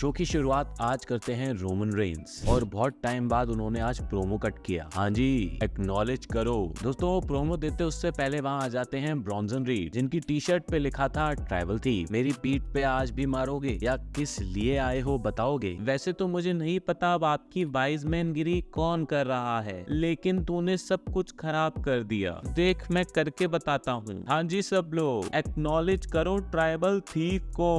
Show की शुरुआत आज करते हैं रोमन रेंस और बहुत टाइम बाद उन्होंने आज प्रोमो कट किया। हाँ जी, एक्नॉलेज करो। दोस्तों वो प्रोमो देते उससे पहले वहाँ आ जाते हैं ब्रॉन्सन रीड, जिनकी टी शर्ट पे लिखा था ट्राइबल थी, मेरी पीठ पे आज भी मारोगे या किस लिए आए हो बताओगे। वैसे तो मुझे नहीं पता अब आपकी वाइज मैन गिरी कौन कर रहा है, लेकिन तूने सब कुछ खराब कर दिया। देख मैं करके बताता हूँ। हाँ जी सब लोग एक्नॉलेज करो ट्राइबल थीफ को।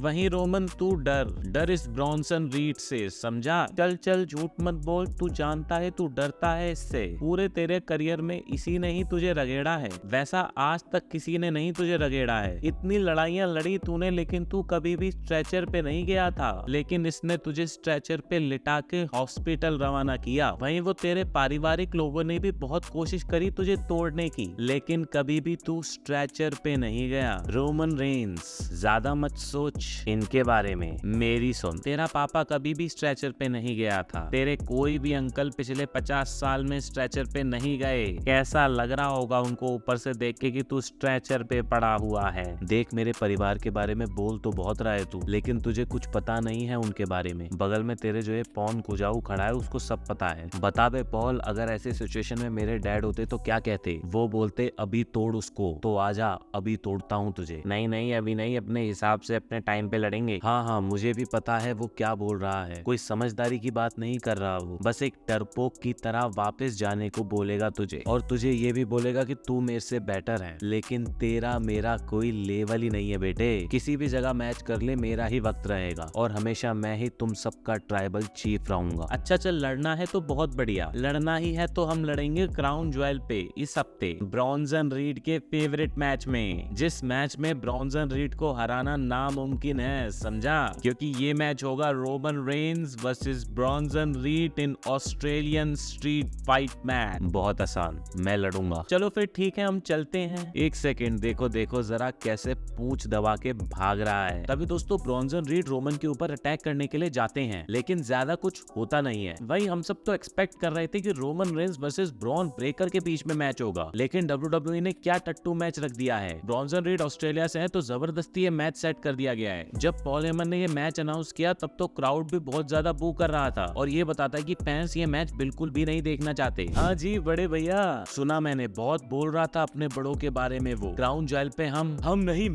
वहीं रोमन तू डर इस ब्रॉन्सन रीड से, समझा। चल झूठ मत बोल, तू जानता है तू डरता है इससे। पूरे तेरे करियर में इसी ने ही तुझे रगेड़ा है, वैसा आज तक किसी ने नहीं तुझे रगेड़ा है। इतनी लड़ाइयां लड़ी तूने, लेकिन तू कभी भी स्ट्रेचर पे नहीं गया था, लेकिन इसने तुझे स्ट्रेचर पे लिटा के हॉस्पिटल रवाना किया। वहीं वो तेरे पारिवारिक लोगों ने भी बहुत कोशिश करी तुझे तोड़ने की, लेकिन कभी भी तू स्ट्रेचर पे नहीं गया। रोमन रेंस ज्यादा मत सोच इनके बारे में, मेरी सुन। तेरा पापा कभी भी स्ट्रेचर पे नहीं गया था, तेरे कोई भी अंकल पिछले 50 साल में स्ट्रेचर पे नहीं गए। कैसा लग रहा होगा उनको ऊपर से देख के कि तू स्ट्रेचर पे पड़ा हुआ है। देख मेरे परिवार के बारे में बोल तो बहुत रहा है तू, लेकिन तुझे कुछ पता नहीं है उनके बारे में। बगल में तेरे जो है पॉन कुजाऊ खड़ा है, उसको सब पता है। बता बे पॉल, अगर ऐसे सिचुएशन में मेरे डैड होते तो क्या कहते? वो बोलते अभी तोड़ उसको। तो आजा, अभी तोड़ता हूँ तुझे। नहीं अभी नहीं, अपने हिसाब से अपने टाइम पे लड़ेंगे। हाँ मुझे भी पता है वो क्या बोल रहा है, कोई समझदारी की बात नहीं कर रहा वो, बस एक डरपोक की तरह वापस जाने को बोलेगा तुझे, और तुझे ये भी बोलेगा कि तू मेरे से बेटर है। लेकिन तेरा मेरा कोई लेवल ही नहीं है बेटे। किसी भी जगह मैच कर ले, मेरा ही वक्त रहेगा और हमेशा मैं ही तुम सबका ट्राइबल चीफ रहूंगा। अच्छा चल, लड़ना है तो बहुत बढ़िया, लड़ना ही है तो हम लड़ेंगे क्राउन ज्वेल पे इस हफ्ते ब्रॉन्सन रीड के फेवरेट मैच में, जिस मैच में ब्रॉन्सन रीड को हराना नामुमकिन है, समझा। क्योंकि ये मैच होगा Roman Reigns versus Bronson read in Australian street fight match. बहुत आसान, मैं लड़ूंगा। चलो फिर ठीक है, हम चलते हैं। एक सेकंड, देखो जरा कैसे पूंछ दबा के भाग रहा है। तभी दोस्तों ब्रॉन्सन रीड रोमन के ऊपर अटैक करने के लिए जाते हैं, लेकिन ज्यादा कुछ होता नहीं है। वही हम सब तो एक्सपेक्ट कर रहे थे कि Roman Reigns versus Bron Breakker के बीच में मैच होगा, लेकिन WWE ने क्या टट्टू मैच रख दिया है। ब्रॉन्सन रीड ऑस्ट्रेलिया से है तो जबरदस्ती ये मैच सेट कर दिया गया है। जब पॉल हेमन ने ये मैच अनाउंस किया तब तो क्राउड भी बहुत ज्यादा बू कर रहा था, और ये बताता है कि फैंस ये मैच बिल्कुल भी नहीं देखना चाहते। हाँ जी बड़े भैया, सुना मैंने, बहुत बोल रहा था अपने बड़ों के बारे में वो। क्राउन ज्वेल पे हम नहीं,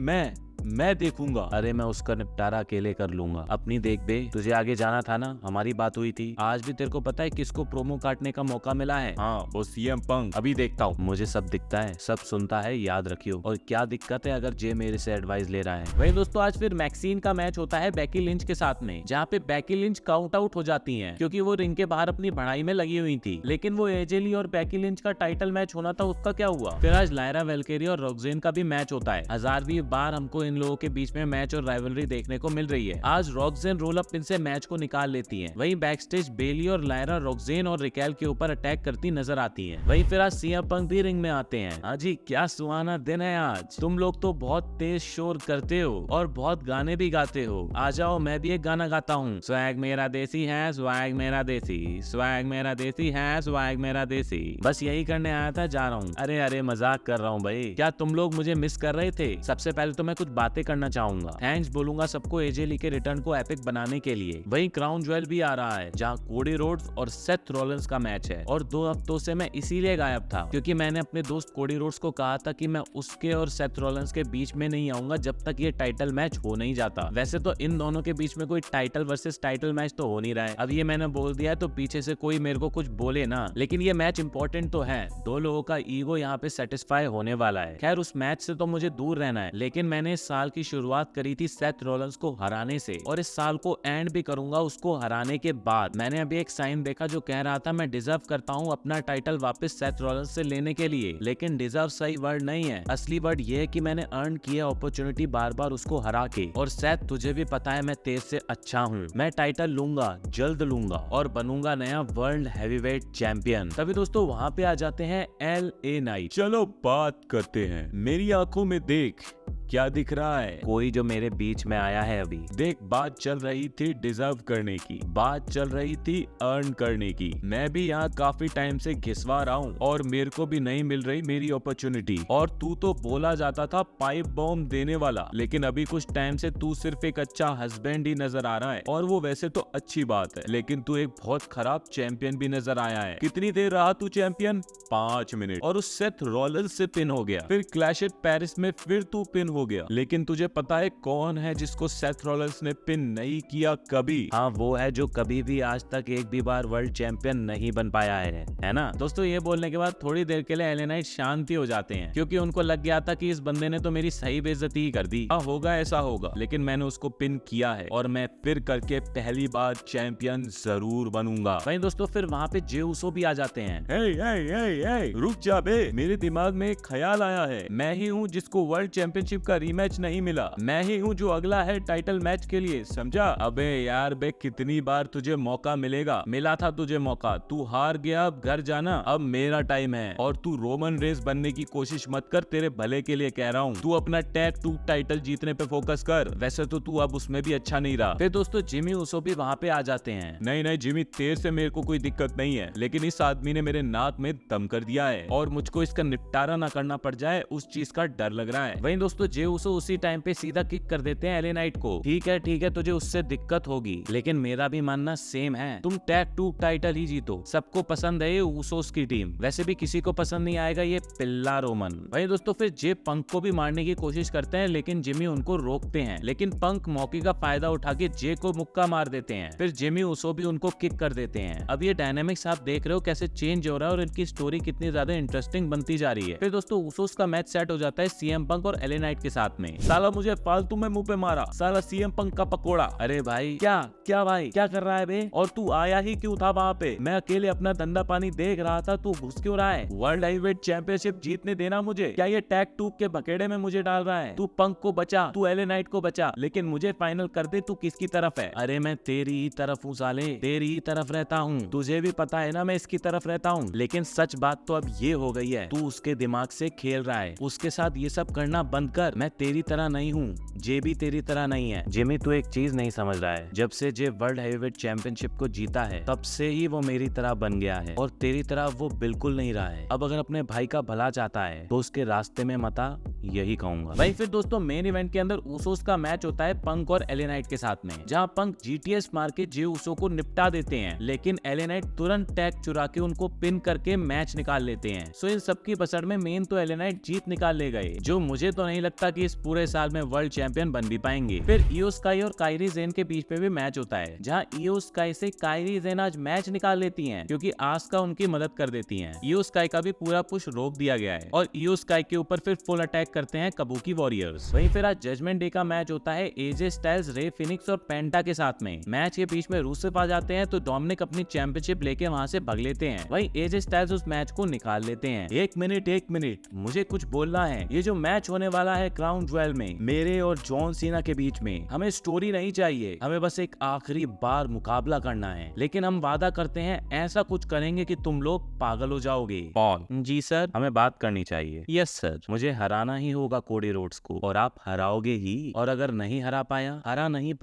मैं देखूंगा। अरे मैं उसका निपटारा अकेले कर लूंगा, अपनी देख बे। तुझे आगे जाना था ना, हमारी बात हुई थी। आज भी तेरे को पता है किसको प्रोमो काटने का मौका मिला है? हाँ वो सीएम पंक। अभी देखता हूँ। मुझे सब दिखता है, सब सुनता है, याद रखियो। और क्या दिक्कत है अगर जे मेरे से एडवाइस ले रहा है। वही दोस्तों आज फिर मैक्सीन का मैच होता है बैकी लिंच के साथ में, जहाँ पे बैकी लिंच काउंट आउट हो जाती है क्योंकि वो रिंग के बाहर अपनी पढ़ाई में लगी हुई थी। लेकिन वो एजे ली और बैकी लिंच का टाइटल मैच होना था, उसका क्या हुआ? फिर आज लायरा वेलकेरी और रॉक्सेन का भी मैच होता है। 1000वीं बार हमको इन लोगों के बीच में मैच और राइवलरी देखने को मिल रही है। आज रॉक्सेन रोल अप पिन से मैच को निकाल लेती हैं। वहीं बैक स्टेज बेली और लायरा रॉक्सेन और रिकेल के ऊपर अटैक करती नजर आती हैं। वहीं फिर आज सीएम पंक भी रिंग में आते हैं। हाँ जी, क्या सुहाना दिन है आज। तुम लोग तो बहुत तेज शोर करते हो और बहुत गाने भी गाते हो। आ जाओ, मैं भी एक गाना गाता हूँ। स्वैग मेरा देसी है, स्वैग मेरा देसी, स्वैग मेरा देसी है, स्वैग मेरा देसी। बस यही करने आया था, जा रहा हूँ। अरे मजाक कर रहा हूँ भाई। क्या तुम लोग मुझे मिस कर रहे थे? सबसे पहले तो मैं कुछ बातें करना चाहूंगा। थैंक्स बोलूंगा सबको एजे ली के रिटर्न को एपिक बनाने के लिए। वहीं क्राउन ज्वेल भी आ रहा है, जहां कोडी रोड्स और सेथ रॉलिंस का मैच है। और 2 हफ्तों से मैं इसीलिए गायब था क्योंकि मैंने अपने दोस्त कोडी रोड्स को कहा था कि मैं उसके और सेथ रॉलिंस के बीच में नहीं आऊंगा जब तक ये टाइटल मैच हो नहीं जाता। वैसे तो इन दोनों के बीच में कोई टाइटल वर्सेस टाइटल मैच तो हो नहीं रहा है। अब ये मैंने बोल दिया है तो पीछे से कोई मेरे को कुछ बोले ना, लेकिन ये मैच इंपॉर्टेंट तो है। 2 लोगों का ईगो यहाँ पे सेटिस्फाई होने वाला है। खैर उस मैच से तो मुझे दूर रहना है, लेकिन मैंने इस साल की शुरुआत करी थी सेथ रॉलिंस को हराने से, और इस साल को एंड भी करूंगा उसको हराने के बाद। मैंने अभी एक साइन देखा जो कह रहा था मैं डिजर्व करता हूँ अपना टाइटल वापस सेथ रॉलिंस से लेने के लिए, लेकिन डिजर्व सही वर्ड नहीं है। असली वर्ड ये है कि मैंने अर्न किया अपॉर्चुनिटी बार बार उसको हरा के। और सेथ तुझे भी पता है मैं तेरे से अच्छा हूँ, मैं टाइटल लूंगा, जल्द लूंगा और बनूंगा नया वर्ल्ड हैवीवेट चैंपियन। तभी दोस्तों वहाँ पे आ जाते हैं LA नाइट। चलो बात करते हैं, मेरी आंखों में देख क्या दिख रहा है? कोई जो मेरे बीच में आया है अभी। देख, बात चल रही थी डिजर्व करने की, बात चल रही थी अर्न करने की। मैं भी यहाँ काफी टाइम से घिसवा रहा हूँ और मेरे को भी नहीं मिल रही मेरी अपॉर्चुनिटी। और तू तो बोला जाता था पाइप बॉम्ब देने वाला, लेकिन अभी कुछ टाइम से तू सिर्फ एक अच्छा हस्बैंड ही नजर आ रहा है। और वो वैसे तो अच्छी बात है, लेकिन तू एक बहुत खराब चैंपियन भी नजर आया है। कितनी देर रहा तू चैंपियन? 5 मिनट, और उस सेथ रॉलिंस से पिन हो गया। फिर क्लैश एट पेरिस में फिर तू पिन हो गया। लेकिन तुझे पता है कौन है जिसको सेथ रॉलिंस ने पिन नहीं किया कभी? हाँ, वो है जो कभी भी आज तक एक भी बार वर्ल्ड चैंपियन नहीं बन पाया है ना दोस्तों। ये बोलने के बाद थोड़ी देर के लिए एले नाइट शांति हो जाते हैं, क्योंकि उनको लग गया था कि इस बंदे ने तो मेरी सही बेइज्जती ही कर दी। हाँ, होगा ऐसा होगा, लेकिन मैंने उसको पिन किया है और मैं फिर करके पहली बार चैंपियन जरूर बनूंगा। वहीं दोस्तों फिर वहाँ पे जे उसो भी आ जाते हैं। हे, रुक जा बे, मेरे दिमाग में एक ख्याल आया है। मैं ही हूँ जिसको वर्ल्ड चैंपियनशिप का रीमैच नहीं मिला। मैं ही हूँ जो अगला है टाइटल मैच के लिए, समझा? अबे यार बे, कितनी बार तुझे मौका मिलेगा? मिला था तुझे मौका, तू हार गया, अब घर जाना। अब मेरा टाइम है और तू रोमन रेस बनने की कोशिश मत कर, तेरे भले के लिए कह रहा हूँ। तू अपना टैग 2 टाइटल जीतने पे फोकस कर। वैसे तो तू अब उसमें भी अच्छा नहीं रहा। फिर दोस्तों जिमी उसो भी वहाँ पे आ जाते हैं। नहीं जिमी, तेरे से मेरे को कोई दिक्कत नहीं है, लेकिन इस आदमी ने मेरे नाक में दम कर दिया है और मुझको इसका निपटारा ना करना पड़ जाए, उस चीज का डर लग रहा है। वहीं दोस्तों जे उसो उसी टाइम पे सीधा किक कर देते हैं एले नाइट को। ठीक है, तुझे उससे दिक्कत होगी, लेकिन मेरा भी मानना सेम है। तुम टैग 2 टाइटल ही जीतो। सबको पसंद है ये उसोस की टीम, वैसे भी किसी को पसंद नहीं आएगा ये पिल्ला रोमन। वहीं दोस्तों फिर जे पंक को भी मारने की कोशिश करते हैं, लेकिन जिमी उनको रोकते हैं। लेकिन पंक मौके का फायदा उठा के जे को मुक्का मार देते हैं। फिर जिमी उसो भी उनको किक कर देते हैं। अब ये डायनामिक्स आप देख रहे हो कैसे चेंज हो रहा है और इनकी स्टोरी कितनी ज्यादा इंटरेस्टिंग बनती जा रही है। फिर दोस्तों उसोस का मैच सेट हो जाता है सीएम पंक और एले नाइट के साथ में। साला मुझे फालतू में मुंह पे मारा, साला सीएम पंक का पकोड़ा। अरे भाई क्या भाई क्या कर रहा है बे? और तू आया ही क्यों था वहाँ पे? मैं अकेले अपना धंधा पानी देख रहा था, तू घुस क्यों रहा है? वर्ल्ड हेवीवेट चैंपियनशिप जीतने देना मुझे। क्या ये टैग 2 के बकेड़े में मुझे डाल रहा है? तू पंक को बचा, तू एले नाइट को बचा, लेकिन मुझे फाइनल कर दे, तू किसकी तरफ है? अरे मैं तेरी ही तरफ हूँ साले, तेरी ही तरफ रहता हूँ। तुझे भी पता है ना मैं इसकी तरफ रहता हूँ। लेकिन सच बात तो अब ये हो गई है, तू उसके दिमाग से खेल रहा है। उसके साथ ये सब करना बंद कर। मैं तेरी तरह नहीं हूँ, जे भी तेरी तरह नहीं है। जिमी तू एक चीज नहीं समझ रहा है, जब से जे वर्ल्ड हेवीवेट चैंपियनशिप को जीता है तब से ही वो मेरी तरह बन गया है, और तेरी तरह वो बिल्कुल नहीं रहा है। अब अगर अपने भाई का भला चाहता है तो उसके रास्ते में मत आ, यही कहूंगा। वहीं फिर दोस्तों मेन इवेंट के अंदर उसोस का मैच होता है पंक और एले नाइट के साथ में, जहां पंक जीटीएस मार के जे उसो को निपटा देते हैं, लेकिन एले नाइट तुरंत टैग चुरा के उनको पिन करके मैच निकाल लेते हैं। सो इन सबकी बसड़ में मेन तो एले नाइट जीत निकाल ले गए, जो मुझे तो नहीं लगता कि इस पूरे साल में वर्ल्ड चैंपियन बन भी पाएंगे। फिर इयो स्काई और काइरी जेन के बीच में भी मैच होता है, जहां इयो स्काई से काइरी जेन आज मैच निकाल लेती हैं, क्योंकि आस्का उनकी मदद कर देती हैं। इयो स्काई का भी पूरा पुश रोक दिया गया है और इयो स्काई के ऊपर फिर फुल अटैक करते हैं काबुकी वॉरियर्स। वहीं फिर आज जजमेंट डे का मैच होता है एजे स्टाइल्स, रे फिनिक्स और पेंटा के साथ में। मैच के बीच में रूसेफ आ जाते हैं तो डोमिनिक अपनी चैंपियनशिप लेके वहां से भाग लेते हैं। वहीं एजे स्टाइल्स उस मैच को निकाल लेते हैं। एक मिनट मुझे कुछ बोलना है। ये जो मैच होने वाला है क्राउन ज्वेल में मेरे और जॉन सीना के बीच में, हमें स्टोरी नहीं चाहिए, हमें बस एक आखिरी बार मुकाबला करना है। लेकिन हम वादा करते हैं ऐसा कुछ करेंगे कि तुम लोग पागल हो जाओगे। पॉल जी सर, हमें बात करनी चाहिए। यस सर, मुझे हराना ही होगा कोडी रोड्स को, और आप हराओगे ही। और अगर नहीं हरा नहीं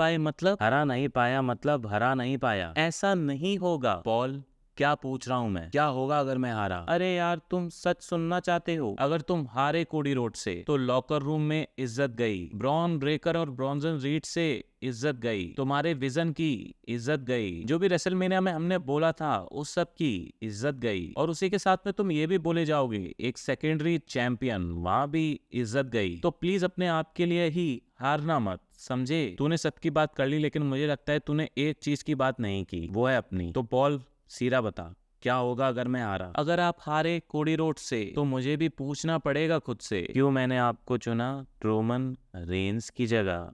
पाया, ऐसा नहीं होगा। पॉल क्या पूछ रहा हूँ मैं, क्या होगा अगर मैं हारा? अरे यार तुम सच सुनना चाहते हो? अगर तुम हारे कोडी रोड से तो लॉकर रूम में इज्जत गई, ब्रॉन ब्रेकर और ब्रॉन्जन रीड से इज्जत गई, तुम्हारे विजन की इज्जत गई, जो भी रेसलमेनिया में हमने बोला था उस सब की इज्जत गई, और उसी के साथ में तुम ये भी बोले जाओगे एक सेकेंडरी चैंपियन, वहां भी इज्जत गई। तो प्लीज अपने आप के लिए ही हारना मत, समझे? तूने सबकी बात कर ली, लेकिन मुझे लगता है तूने एक चीज की बात नहीं की, वो है अपनी। तो पॉल सीरा बता, क्या होगा अगर मैं हारा? अगर आप हारे कोडी रोड से तो मुझे भी पूछना पड़ेगा खुद से, क्यों मैंने आपको चुना रोमन रेंस की जगह।